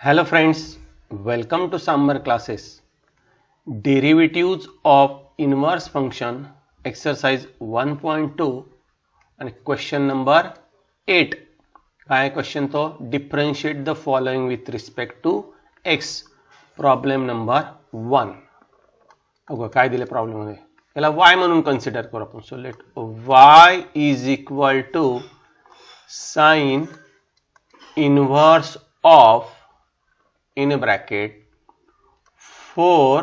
Hello friends, welcome to summer classes. Derivatives of inverse function exercise 1.2 and question number 8. काय question तो differentiate the following with respect to x. Problem number 1. बघा काय दिले problem मध्ये. याला y म्हणून consider करू आपण. So let y is equal to sin inverse of in bracket 4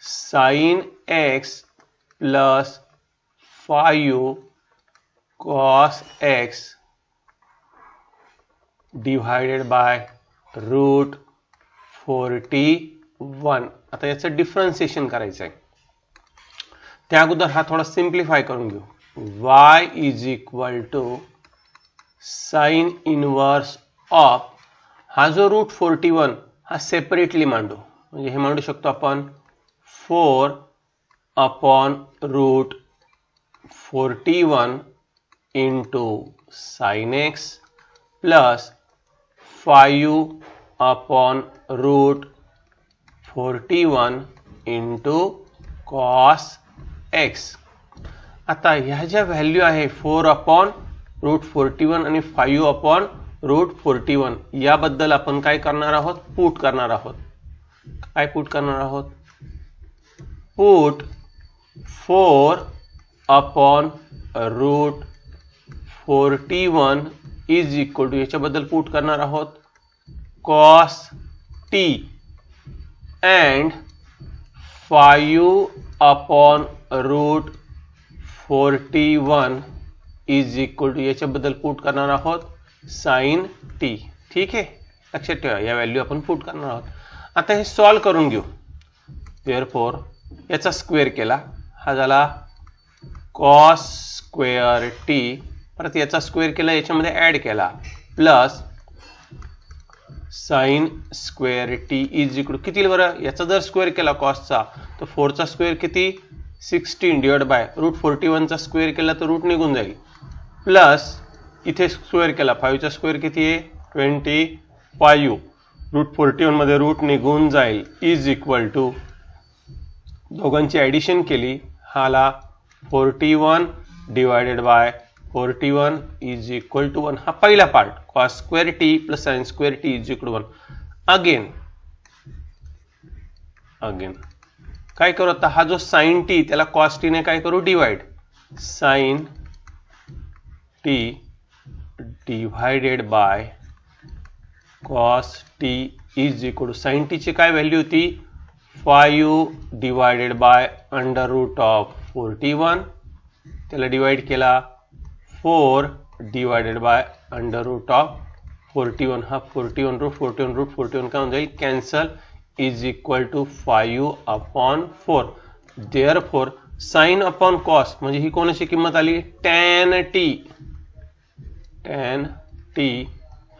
sin x plus 5 cos x divided by root 41. आता याचं डिफरन्शिएशन करायचं आहे. त्या अगोदर हा थोडा सिंप्लिफाय करून घेऊ. y is equal to sin inverse of हा जो रूट 41 हा सेपरेटली मांडू. म्हणजे हे मांडू शकतो आपण 4 upon root 41 into sign x plus 5 upon root 41 into cos x. आता ह्या ज्या व्हॅल्यू आहे 4 अपॉन रूट 41 आणि 5 अपॉन रूट 41 याबद्दल आपण काय करणार आहोत, पुट करणार आहोत. काय पुट करणार आहोत, put 4 upon root 41 is equal to याच्याबद्दल पुट करणार आहोत cos t and 5 upon root 41 is equal to याच्याबद्दल पुट करणार आहोत साइन टी. ठीक आहे, लक्षात ठेवा या व्हॅल्यू आपण पुट करणार आहोत. आता हे सॉल्व करून घेऊ. देअरफॉर याचा स्क्वेअर केला, हा झाला कॉस स्क्वेअर टी. परत याचा स्क्वेअर केला, याच्यामध्ये ऍड केला plus sine square t is equal to किती बरं, याचा जर स्क्वेअर केला कॉसचा तर 4 चा स्क्वेअर किती 16 डिवाइड बाय रूट 41 चा स्क्वेअर केला तर रूट निघून जाईल प्लस इथे स्क्वेअर केला 5 चा स्क्वेअर किती आहे 25 रूट 41 मध्ये रूट निघून जाईल इज इक्वल टू दोघांची ऍडिशन केली, हाला 41 divided by 41 is equal to 1. हा पहिला part cos square t plus sine square t is equal to 1. Again काय करू, आता हा जो साइन टी त्याला कॉस टी ने काय करू divide, sine t divided by cos t is equal to sine t ची काय व्हॅल्यू होती 5 divided by under root of 41, त्याला डिवाइड केला 4 divided by under root of 41. हा 41 रूट 41 काय होऊन जाईल cancel is equal to 5 upon 4. Therefore sine upon cos म्हणजे ही कोणाची किंमत आली tan t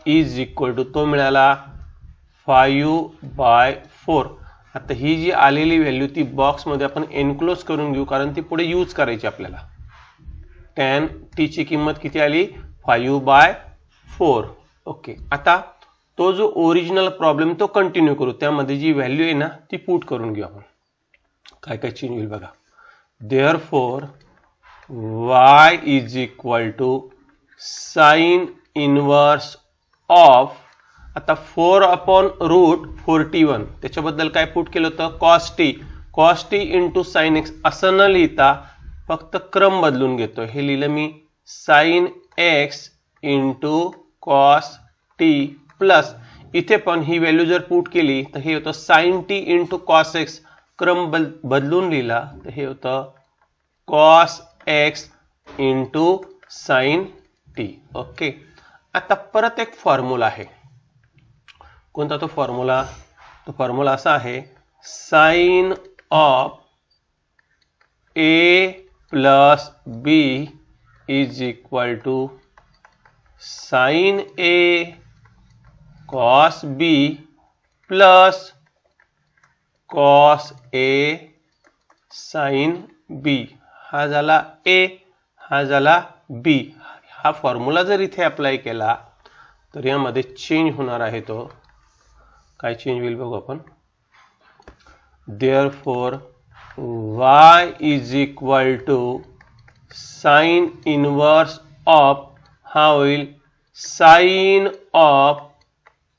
is equal to तो मिळाला 5/4. आता ही जी आलेली व्हॅल्यू ती बॉक्स मध्ये आपण एनक्लोज करून घेऊ कारण ती पुढे यूज करायची आपल्याला. tan t ची किंमत किती आली 5/4. ओके, आता तो जो ओरिजिनल प्रॉब्लेम तो कंटिन्यू करू. त्यामध्ये जी व्हॅल्यू आहे ना ती पुट करून घेऊ आपण. काय काय चेंज होईल बघा. Therefore y is equal to sine inverse of आता 4 अपॉन रूट 41 त्याच्याबद्दल काय पुट केलं होतं cos T into sign X असं न लिहिता फक्त क्रम बदलून घेतो. हे लिहिलं मी sin X into cos T plus इथे पण ही व्हॅल्यू जर पुट केली तर हे होतं sine t into cos x, क्रम बदलून लिहिला तर हे होतं cos x into sine t. Okay, आता परत एक फॉर्म्युला आहे. कोणता तो फॉर्म्युला, तो फॉर्म्युला असा आहे sin of A plus B is equal to sin A cos B plus cos A sin B. हा झाला ए, हा झाला बी. हा फॉर्म्युला जर इथे अप्लाय केला तर यामध्ये चेंज होणार आहे तो काय चेंज होईल बघू आपण. Therefore y is equal to sin inverse of हा होईल sin of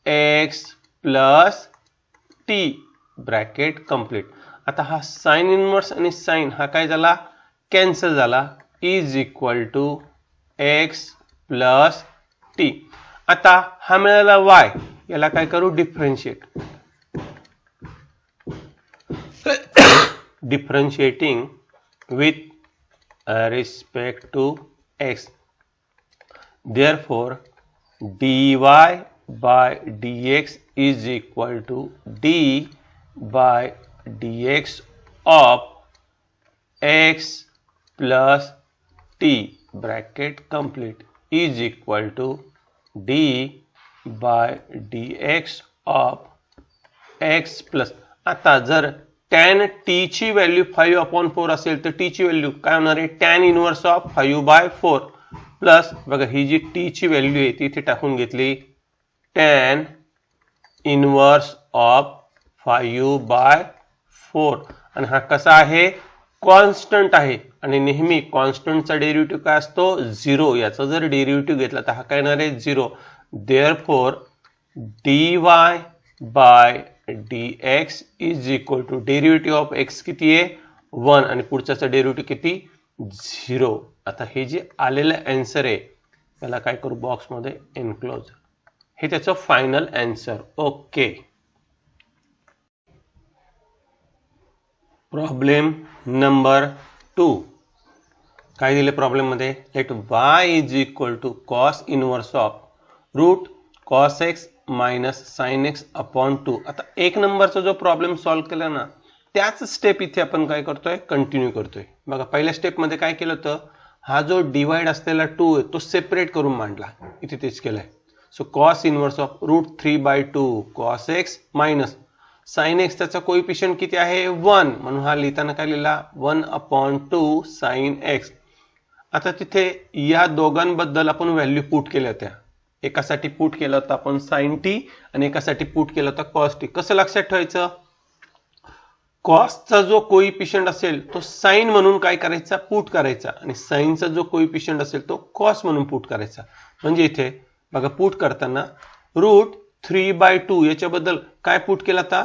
x plus t bracket complete. आता हा साइन इनवर्स आणि साइन हा काय झाला कॅन्सल झाला. Is equal to x plus t. आता हा मिळाला y, याला काय करू differentiate. Differentiating with respect to x. Therefore dy by dx is equal to d by dx of x plus t bracket complete is equal to d by dx of x plus. आता जर tan t ची value 5/4 असेल तर t ची value काय होणार आहे tan inverse of 5/4 plus बघा ही जी t ची व्हॅल्यू आहे ती इथे टाकून घेतली tan इनवर्स ऑफ 5/4 आणि हा कसा आहे कॉन्स्टंट आहे आणि नेहमी कॉन्स्टंटचा डेरिव्हेटिव्ह काय असतो 0. याचा जर डेरिव्हेटिव्ह घेतला तर हा काय येणार आहे 0. Therefore dy by dx is equal to derivative of x किती आहे 1 आणि पुढच्याचा डेरिव्हेटिव्ह किती 0. आता हे जे आलेलं आन्सर आहे त्याला काय करू बॉक्स मध्ये एनक्लोज. हे त्याचं final answer. Okay. Problem number 2 काय दिले प्रॉब्लेम मध्ये let y is equal to cos inverse of root cos x minus sin x upon 2. आता एक नंबरचा जो प्रॉब्लेम सॉल्व्ह केला ना त्याच स्टेप इथे आपण काय करतोय कंटिन्यू करतोय. बघा पहिल्या स्टेप मध्ये काय केलं होतं हा जो डिवाइड असलेला 2 आहे तो सेपरेट करून मांडला. इथे तेच केलंय. So cos inverse of root 3/2 cos x minus sin x त्याचा कोएफिशिएंट किती आहे 1 म्हणून हा लिहिताना काय लिहिला 1/2 sin x. आता तिथे या दोघांबद्दल आपण व्हॅल्यू पुट केल्या होत्या. एकासाठी पुट केला होता आपण sin t आणि एकासाठी पुट केला होता cos t. कसं लक्षात ठेवायचं cos चा जो कोएफिशिएंट असेल तो sin म्हणून काय करायचा पुट करायचा आणि sin चा जो कोएफिशिएंट असेल तो cos म्हणून पुट करायचा. म्हणजे इथे बघा पुट करताना रूट 3/2 याच्याबद्दल काय पुट केला होता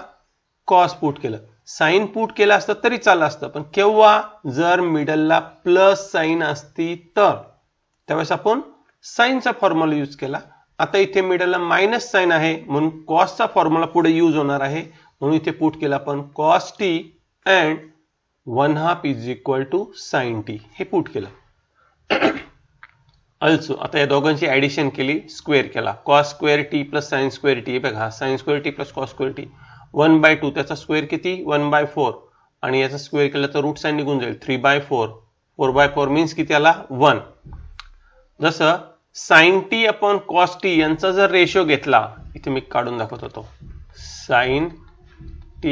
cos पुट केलं. साइन पुट केला असतं तरी चाललं असतं पण केव्हा जर मिडलला प्लस साइन असती तर त्यावेळेस आपण साइनचा फॉर्म्युला यूज केला. आता इथे मिडलला मायनस साइन आहे म्हणून कॉसचा फॉर्म्युला पुढे यूज होणार आहे म्हणून इथे पुट केला आपण cos t and 1/2 is equal to sin t. हे पुट केलं. अल्सो आता या दोघांची ऍडिशन केली स्क्वेअर केला cos square t plus sin square t. बघा sin square t plus cos square t 1/2 त्याचा स्क्वेअर किती 1/4 आणि याचा स्क्वेअर केला तर रूट साइन निघून जाईल 3/4. 4/4 मीन्स किती आला 1. जसं sin t upon cos t यांचा जर रेशो घेतला इथे मी काढून दाखवत होतो sin t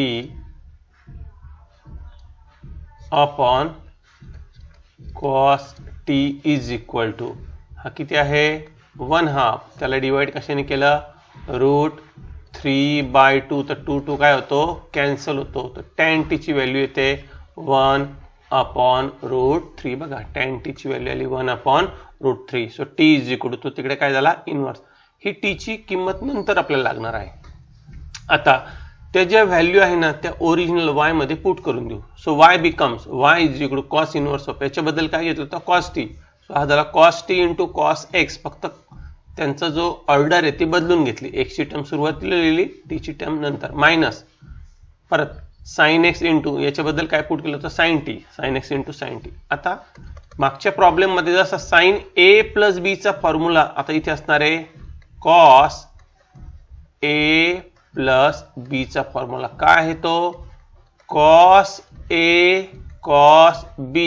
upon cos t is equal to हा किती आहे 1/2. त्याला डिवाइड कशाने केलं रूट 3/2 तर 2 काय होतो कॅन्सल होतो तर tan t ची व्हॅल्यू येते 1/√3. बघा tan t ची व्हॅल्यू आली 1/√3. So t is equal to तिकडे काय झाला इनवर्स. ही t ची किंमत नंतर आपल्याला लागणार आहे. आता त्या ज्या व्हॅल्यू आहे ना त्या ओरिजिनल y मध्ये पुट करून देऊ. So y becomes y is equal to cos inverse of याच्याबद्दल काय घेतलं तर cos t. सो हा झाला cos t into cos x. फक्त त्यांचा जो ऑर्डर आहे ती बदलून घेतली. x ची टर्म सुरुवातीला लिहिली t ची टर्म नंतर मायनस परत sin x इंटू याच्याबद्दल काय पुट केलं तर sin t sin x into sin t. आता मागच्या प्रॉब्लेम मध्ये जसा sin a प्लस b चा फॉर्म्युला आता इथे असणार आहे cos a प्लस b चा फॉर्म्युला काय आहे तो cos a cos b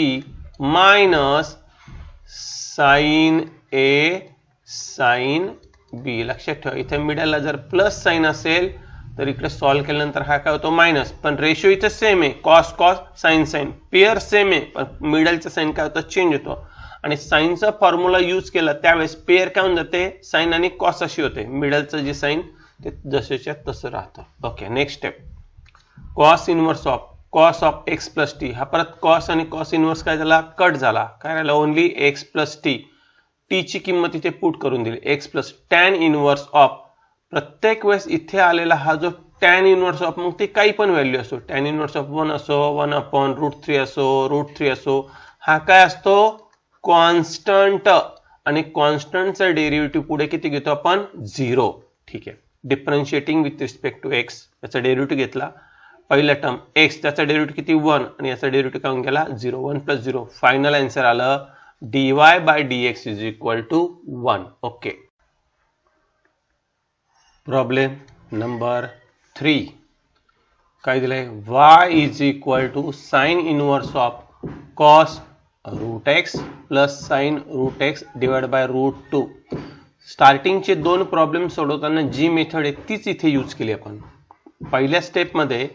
minus sin a sin b. लक्षात ठेवा इथे मिडलला जर प्लस साइन असेल तर इकडे सॉल्व्ह केल्यानंतर हा काय होतो मायनस पण रेशो इथे सेम आहे cos cos sin sin pair same आहे पण मिडलचा साइन काय होतो चेंज होतो आणि साइनचा फॉर्म्युला यूज केला त्यावेळेस पेयर काय होऊन जाते साइन आणि cos अशी होते. मिडलचं जे साइन ते जसेच्या तसं राहतं. Okay, next step, cos inverse of x plus T. हा परत कॉस आणि कॉस इनव्हर्स काय झाला, कट झाला. काय राहिलं, only x plus t. T ची किंमत इथे पुट करून दिली, x plus tan inverse of. प्रत्येक वेळेस इथे आलेला हा जो टॅन इनव्हर्स ऑफ, मग ते काही पण व्हॅल्यू असो, टॅन इनव्हर्स ऑफ 1 असो, 1/√3 असो, √3 असो, हा काय असतो, कॉन्स्टंट. आणि कॉन्स्टंटचा डेरिव्हेटिव्ह पुढे किती घेतो आपण, 0. ठीक आहे, differentiating with respect to x, याचा डेरिव्हेटिव्ह घेतला. पहिला टर्म एक्स, त्याचा डेरिव्हेटिव्ह किती 1 आणि याचा डेरिव्हेटिव्ह काढून गेला 0. 1 + 0. फायनल आन्सर आलं dy/dx = 1. ओके. प्रॉब्लेम नंबर 3 काय दिलंय, y = sin inverse of cos √x plus sin √x divide by √2. स्टार्टिंगचे दोन प्रॉब्लेम सोडवताना जी मेथड आहे तीच इथे यूज केली आपण. पहिल्या स्टेपमध्ये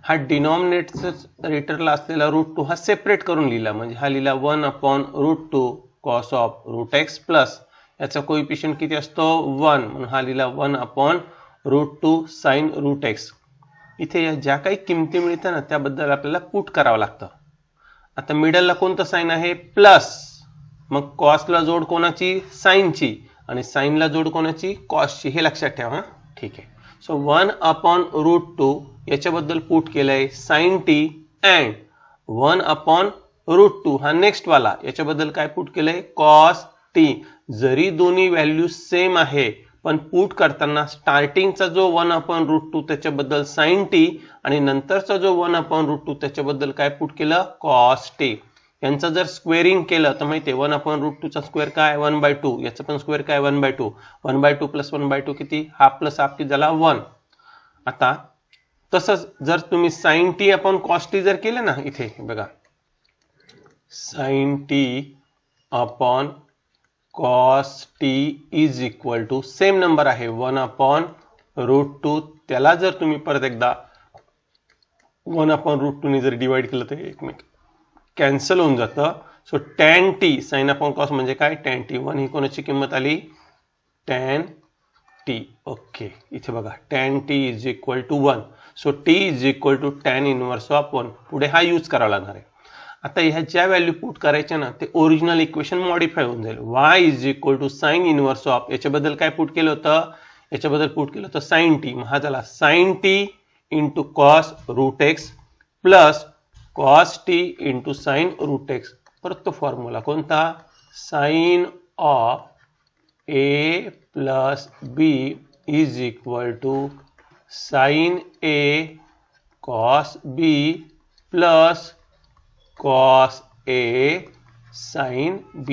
हा डिनॉमिनेटरला असलेला √2 हा सेपरेट करून लिहिला, म्हणजे हा लिहिला 1/√2 cos ऑफ √x प्लस याचा कोइफिशियंट किती असतो 1, म्हणून हा लिहिला 1/√2 sin √x. इथे या ज्या काही किमती मिळतात ना त्याबद्दल आपल्याला पुट करावं लागतं. आता मिडलला कोणतं साइन आहे, प्लस, मग कॉसला जोड कोणाची, साइनची, आणि साइनला जोड कोणाची, कॉसची. हे लक्षात ठेवा. ठीक आहे. सो 1/√2 याच्याबद्दल पुट केलंय sin t अँड 1/√2 हा नेक्स्ट वाला याच्याबद्दल काय पुट केलंय, cos t. जरी दोन्ही व्हॅल्यू सेम आहे पण पुट करताना स्टार्टिंगचा जो 1/√2 त्याच्याबद्दल sin t आणि नंतरचा जो 1/√2 त्याच्याबद्दल काय पुट केलं, cos t. यांचं जर स्क्वेअरिंग केलं तर माहिती आहे 1/√2 चा स्क्वेअर काय 1/2, याचा पण स्क्वेअर काय 1/2. 1/2 + 1/2 किती, हाफ प्लस हाफ किती झाला 1. आता तसंच जर तुम्ही sin t upon cos t जर केलं ना, इथे बघा sin t upon cos t is equal to same number आहे 1/√2. त्याला जर तुम्ही परत एकदा 1/√2 ने जर डिवाइड केलं तर एकमेक कॅन्सल होऊन जातं. So tan t sin upon cos म्हणजे काय, tan t. 1 ही कोणाची किंमत आली, tan t. ओके, इथे बघा tan t is equal to 1. So t is equal to tan inverse of 1. पुढे हा यूज करावा लागणार आहे. आता ह्या ज्या व्हॅल्यू पुट करायच्या ना ते ओरिजिनल इक्वेशन मॉडिफाय होऊन जाईल. y is equal to sin inverse of, याच्याबद्दल काय पुट केलं होतं, याच्याबद्दल पुट केलं होतं sin t. मग हा झाला sin t into cos √x plus cos t into sin √x. परत तो फॉर्म्युला कोणता, sin of a plus b is equal to sin a cos b plus cos a sin b.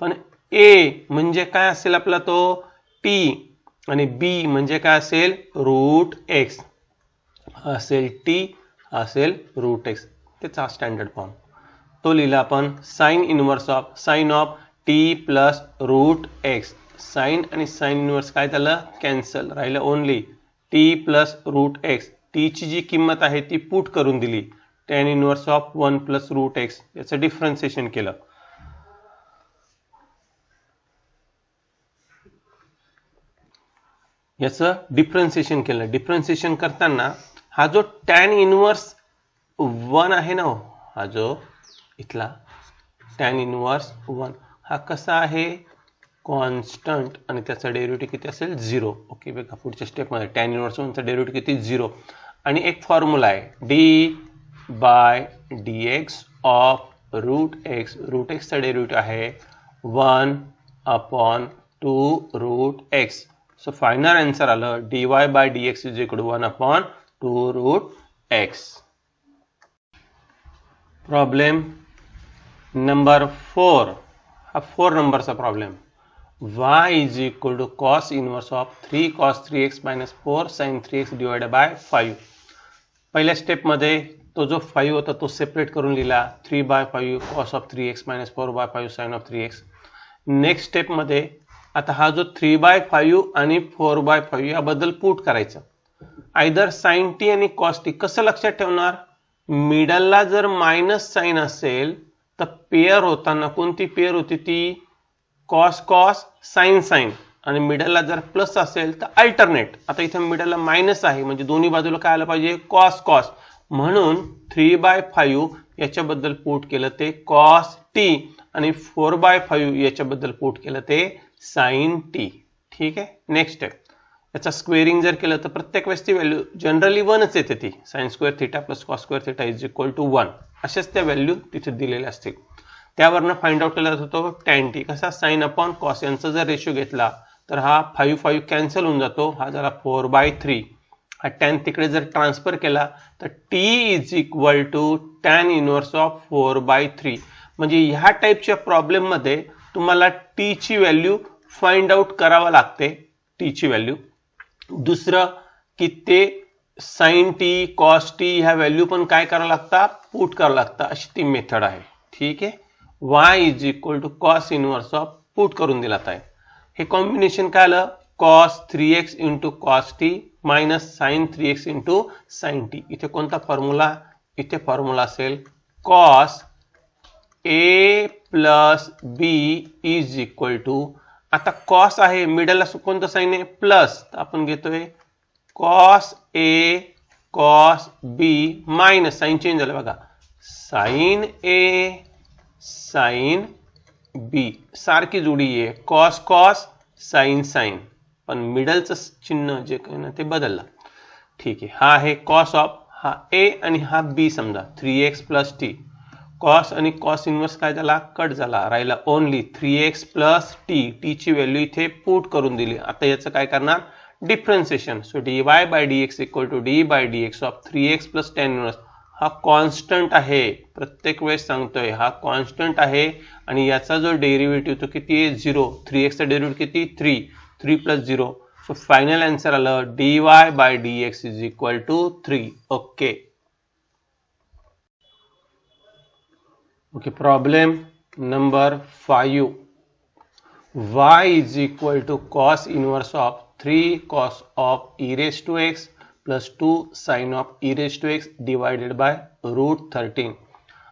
पण a म्हणजे काय असेल आपला तो t आणि b म्हणजे काय असेल √x. असेल t असेल √x. त्याचा स्टँडर्ड फॉर्म तो लिहिला आपण sin inverse of t plus √x. Sine आणि साइन इनव्हर्स काय झालं, कॅन्सल, राहिलं only t plus √x. t ची जी किंमत आहे ती पुट करून दिली tan inverse of 1 plus √x. याचं डिफरन्शिएशन केलं. डिफरन्शिएशन करताना हा जो tan इनव्हर्स 1 आहे ना, हा जो इथला tan इनव्हर्स 1 हा कसा आहे, कॉन्स्टंट, आणि त्याचा डेरिव्हेटिव्ह किती असेल 0. ओके, बघा पुढच्या स्टेप मध्ये tan इनव्हर्स 1 चा डेरिव्हेटिव्ह किती 0. आणि एक फॉर्म्युला आहे d/dx ऑफ √x. √x चा डेरिव्हेटिव्ह आहे 1/2√x. सो फायनल आन्सर आलं dy/dx is equal to 1/2√x. Problem number 4 हा 4 नंबरचा प्रॉब्लेम. y is equal to cos inverse of 3 cos 3x minus 4 sin 3x divided by 5. पहिल्या step मध्ये तो जो 5 होता तो सेपरेट करून लिहिला 3/5 cos of 3x minus 4/5 sin of 3x. Next step मध्ये आता हा जो 3/5 आणि 4/5 याबद्दल पुट करायचं. आयदर sin t आणि cos t. कसं लक्षात ठेवणार, मिडलला जर मायनस साइन असेल तर पेअर होताना कोणती पेअर होती ती, cos cos sin sin. आणि मिडलला जर प्लस असेल तर अल्टरनेट. आता इथे मिडलला मायनस आहे म्हणजे दोन्ही बाजूला काय आलं पाहिजे कॉस कॉस, म्हणून 3/5 याच्याबद्दल पुट केलं ते कॉस टी आणि 4/5 याच्याबद्दल पुट केलं ते साइन टी. ठीक आहे. नेक्स्ट स्टेप, याचा स्क्वेअरिंग जर केलं तर प्रत्येक वेळेस ती व्हॅल्यू जनरली 1च येते. ती sine square theta plus cos square theta is equal to 1 अशाच त्या व्हॅल्यू तिथे दिलेल्या असतील. त्यावरनं फाइंड आउट केला जातो टॅन टी. कसा साइन अपॉन कॉस यांचा जर रेशो घेतला तर हा 5 कॅन्सल होऊन जातो, हा झाला 4/3. हा टॅन तिकडे जर ट्रान्सफर केला तर t is equal to tan inverse of 4/3. म्हणजे ह्या टाईपच्या प्रॉब्लेम मध्ये तुम्हाला टी ची व्हॅल्यू फाइंड आउट करावा लागते. टी ची व्हॅल्यू दुसरं की ते साइन टी कॉस टी ह्या व्हॅल्यू पण काय करावं लागतात पुट करावं लागतं, अशी ती मेथड आहे. ठीक आहे. y is equal to cos inverse of put करून दिलात आहे. हे कॉम्बिनेशन काय आलं cos 3x into cos t minus sine 3x into sine t. इथे कोणता फॉर्म्युला, इथे फॉर्म्युला असेल cos a plus B is equal to, आता कॉस आहे मिडलला कोणतं साइन आहे प्लस, आपण घेतोय cos a cos b minus sine change झालं बघा साइन a साइन बी सारखी जोडी आहे कॉस कॉस साइन साइन, पण मिडलचं चिन्ह जे काही ना ते बदललं. ठीक आहे. हा आहे कॉस ऑफ, हा a आणि हा b समजा 3x प्लस टी. कॉस आणि कॉस इनवर्स काय झाला कट झाला, राहिला only 3x plus t. T ची व्हॅल्यू इथे पुट करून दिली. आता याचं काय करणार differentiation. So dy by dx equal to d by dx of 3x plus tan inverse. हा कॉन्स्टंट आहे, प्रत्येक वेळेस सांगतोय हा कॉन्स्टंट आहे आणि याचा जो डेरिव्हेटिव्ह तो किती आहे 0. 3x चा डेरिव्हेटिव्ह किती 3 प्लस 0. सो फायनल आन्सर आलं dy by dx is equal to 3. Okay okay. Problem number 5. y is equal to cos inverse of 3 cos of e raise to x plus 2 sine of e raise to x divided by √13.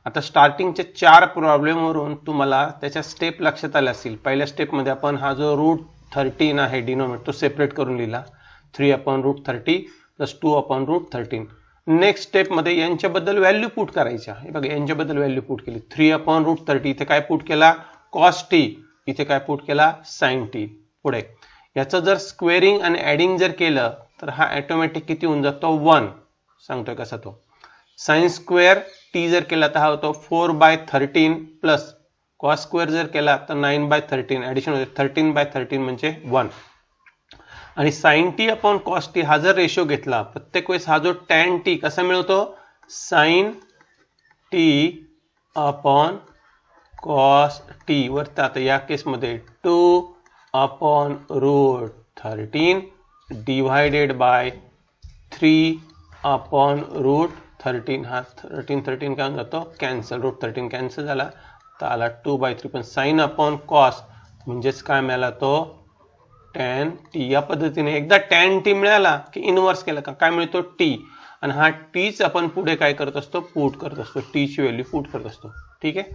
आता स्टार्टिंगच्या 4 problem वरून तुम्हाला त्याच्या step लक्षात आल्या असतील. पहिल्या step मध्ये आपण हा जो √13 आहे डिनोमिनेटर तो सेपरेट करून लिहिला 3/√30 प्लस 2/√13. नेक्स्ट स्टेप मध्ये यांच्याबद्दल व्हॅल्यू पुट करायच्या. हे बघा यांच्याबद्दल व्हॅल्यू पुट केली 3/√30. इथे काय पुट केला cos t, इथे काय पुट केला sin t. पुढे याचं जर स्क्वेअरिंग आणि ऍडिंग जर केलं तर हा ऑटोमॅटिक किती होऊन जातो 1. सांगतोय कसा तो साइन स्क्वेअर टी जर केला तर हा होतो 4/13 प्लस कॉस स्क्वेअर जर केला तर 9/13 ऍडिशन होते 13/13 म्हणजे 1. आणि sine t upon cos t हा जर रेशो घेतला प्रत्येक वेळेस हा जो टॅन टी कसा मिळवतो sine t upon cos t वरती. आता या केसमध्ये 2/√13 डिवाइडेड बाय 3/√13. हा 13 काय जातो कॅन्सल, √13 कॅन्सल झाला तर आला 2/3. पण साइन अपॉन कॉस म्हणजेच काय मिळाला तो टॅन टी. या पद्धतीने एकदा टॅन टी मिळाला की इनवर्स केला का काय मिळतो टी, आणि हा टीच आपण पुढे काय करत असतो पुट करत असतो, टी ची व्हॅल्यू पुट करत असतो. ठीक आहे.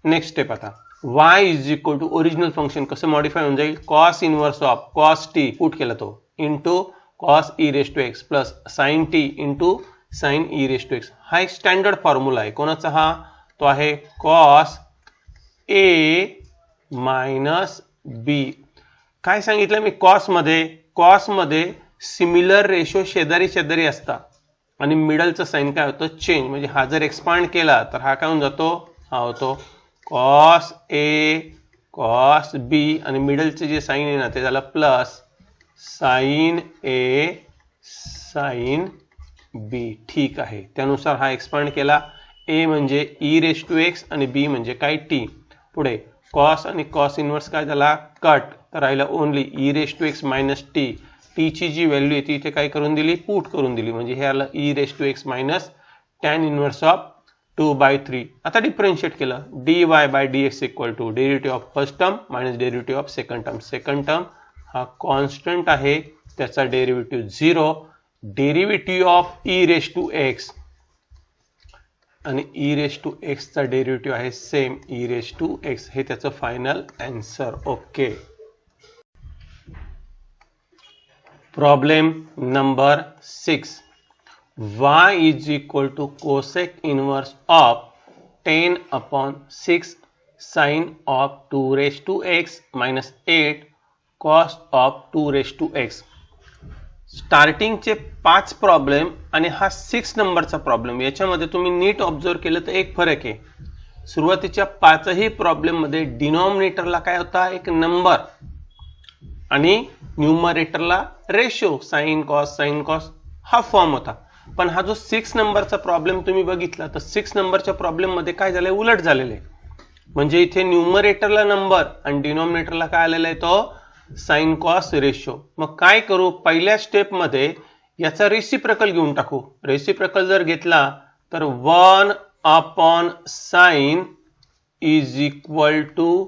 नेक्स्ट स्टेप, आता y is equal to original function कसं मॉडिफाय होऊन जाईल cos inverse of cos t put केला तो into cos e raise to x plus sine t into sine e raise to x. हा एक स्टँडर्ड फॉर्म्युला आहे कोणाचा, हा तो आहे कॉस a मायनस बी. काय सांगितलं मी कॉस मध्ये सिमिलर रेशो शेजारी शेजारी असतात आणि मिडलचं साइन काय होतं चेंज. म्हणजे हा जर एक्सपांड केला तर हा काय होऊन जातो, हा होतो कॉस ए कॉस बी आणि मिडलचे जे साइन आहे ना ते झालं प्लस साइन ए साइन बी. ठीक आहे. त्यानुसार हा एक्सपांड केला. ए म्हणजे ई रेज टू एक्स आणि बी म्हणजे काय टी. पुढे कॉस आणि कॉस इनवर्स काय झाला कट, तर राहिला only e raise to x minus t. T ची जी व्हॅल्यू आहे ती इथे काय करून दिली पुट करून दिली. म्हणजे हे आलं e raise to x minus tan inverse of 2/3. आता डिफरन्शिएट केलं dy by dx equal to derivative of first term minus derivative of second term. Second term हा कॉन्स्टंट आहे त्याचा derivative 0. Derivative of e raise to x आणि e raise to x चा derivative आहे same e raise to x. हे त्याचं final answer. Okay. Problem number 6. y is equal to cosec inverse of 10 upon 6 sin of 2 raised to x minus 8 cos of 2 raised to x. स्टार्टिंगचे 5 problem आणि हा 6 नंबरचा problem, याच्यामध्ये तुम्ही नीट observe केलं तर एक फरक आहे. सुरुवातीच्या 5ही प्रॉब्लेम मध्ये डिनॉमिनेटरला काय होता, एक नंबर, आणि न्यूमरेटरला रेशो साइन कॉस हा फॉर्म होता. पण हा जो 6 नंबरचा प्रॉब्लेम तुम्ही बघितला तर 6 नंबरच्या प्रॉब्लेम मध्ये काय झालंय, उलट झालेलं आहे. म्हणजे इथे न्यूमरेटरला नंबर आणि डिनॉमिनेटरला काय आलेला आहे, तो साइन कॉस रेशो. मग काय करू, पहिल्या स्टेप मध्ये याचा रेसिप्रोकल घेऊन टाकू. रेसिप्रोकल जर घेतला तर 1 upon sine is equal to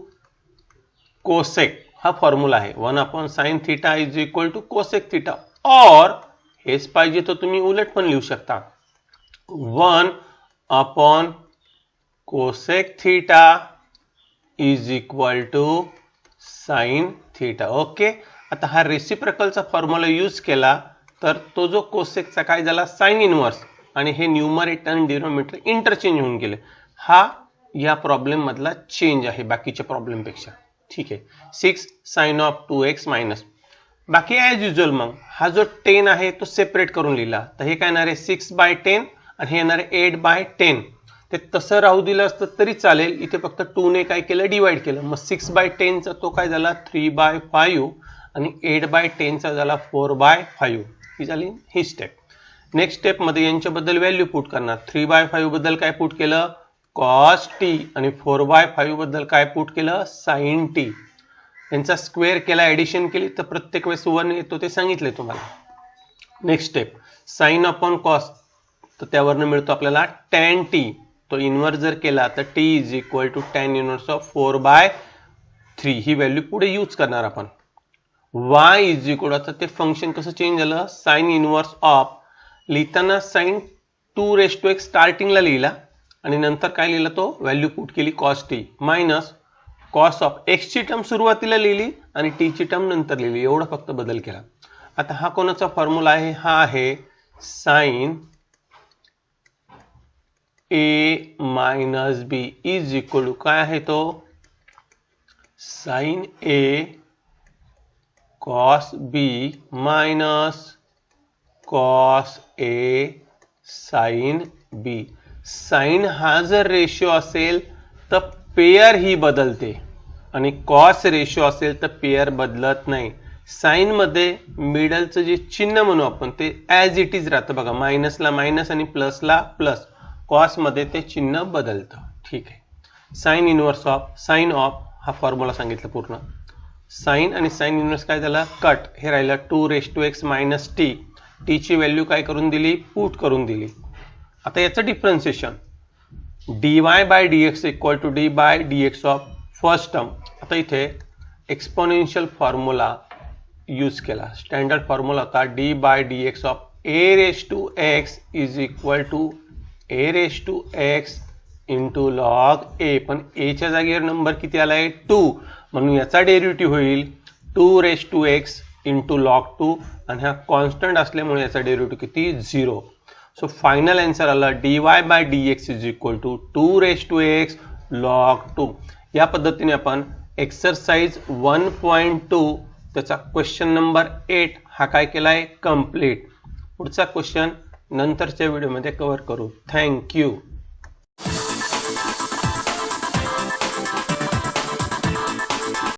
cosec हा फॉर्म्युला आहे. 1 upon sine theta is equal to cosec theta. और हेच पाहिजे तर तुम्ही उलट पण लिहू शकता, 1 upon cosec theta is equal to sine theta. Okay, आता हा रेसिप्रोकलचा फॉर्म्युला यूज केला तर तो जो कोसेकचा काय झाला, साइन इनवर्स, आणि हे न्यूमरेटर आणि डिनॉमिनेटर इंटरचेंज होऊन गेले. हा या प्रॉब्लेम मधला चेंज आहे बाकीच्या प्रॉब्लेम पेक्षा. ठीक आहे. 6 साइन ऑफ 2x मायनस, बाकी ॲज युजल. मग हा जो 10 आहे तो सेपरेट करून लिहिला तर हे काय येणार आहे 6/10 आणि हे येणार आहे 8/10. ते तसं राहू दिलं असतं तरी चालेल, इथे फक्त 2 ने काय केलं, डिवाइड केलं. मग 6/10 चा तो काय झाला 3/5 आणि 8/10 चा झाला 4/5. ही झाली ही स्टेप. नेक्स्ट स्टेप मध्ये यांच्याबद्दल व्हॅल्यू पुट करणार. 3/5 बद्दल काय पुट केलं, cos t, आणि 4/5 बद्दल काय पुट केलं, sin t. यांचा स्क्वेअर केला, ऍडिशन केली तर प्रत्येक वेळेस 1 येतो ते सांगितले तुम्हाला. Next step sign upon cos, तर त्यावरनं मिळतो आपल्याला tan t. तो इन्व्हर्स जर केला तर t is equal to tan inverse of 4/3. ही व्हॅल्यू पुढे यूज करणार आपण. y इज इक्वल, आता ते फंक्शन कसं चेंज झालं, साइन इन्व्हर्स ऑफ, लिहिताना साइन 2 रेज टू x स्टार्टिंगला लिहिला आणि नंतर काय लिहिला, तो व्हॅल्यू पुट केली cos t minus cos of x ची टर्म सुरुवातीला लिहिली आणि t ची टर्म नंतर लिहिली, एवढा फक्त बदल केला. आता हा कोणाचा फॉर्म्युला आहे, हा आहे sine a minus b is equal to काय आहे, तो sine a cos b minus cos a sine b. Sine हा जर रेशिओ असेल तर पेयर ही बदलते आणि कॉस रेशिओ असेल तर पेयर बदलत नाही. साइन मध्ये मिडलचं जे चिन्ह म्हणू आपण ते ॲज इट इज राहतं बघा, मायनसला मायनस आणि प्लसला प्लस. कॉस मध्ये ते चिन्ह बदलतं. ठीक आहे. Sine inverse of, sine of हा फॉर्म्युला सांगितलं पूर्ण. साइन आणि साइन इनवर्स काय झालं, कट. हे राहिलं 2 raise to x minus t. T ची व्हॅल्यू काय करून दिली, पुट करून दिली. आता याचं differentiation dy by dx equal to d by dx of first term. आता इथे एक्सपोनेन्शियल फॉर्म्युला यूज केला. स्टँडर्ड फॉर्म्युला होता d by dx of a raise to x is equal to a raise to x into log a. पण a च्या जागेवर number किती आलाय, 2, म्हणून याचा डेरिव्हेटिव्ह होईल 2 raise to x into log 2, आणि हा कॉन्स्टंट असल्यामुळे याचा डेरिव्हेटिव्ह किती, 0. सो फायनल आन्सर आला dy by dx is equal to 2 raise to x log 2. या पद्धतीने आपण एक्सरसाइज 1.2 त्याचा क्वेश्चन नंबर 8 हा काय केलाय, कंप्लीट. पुढचा क्वेश्चन नंतरच्या व्हिडिओमध्ये कव्हर करू. थँक्यू.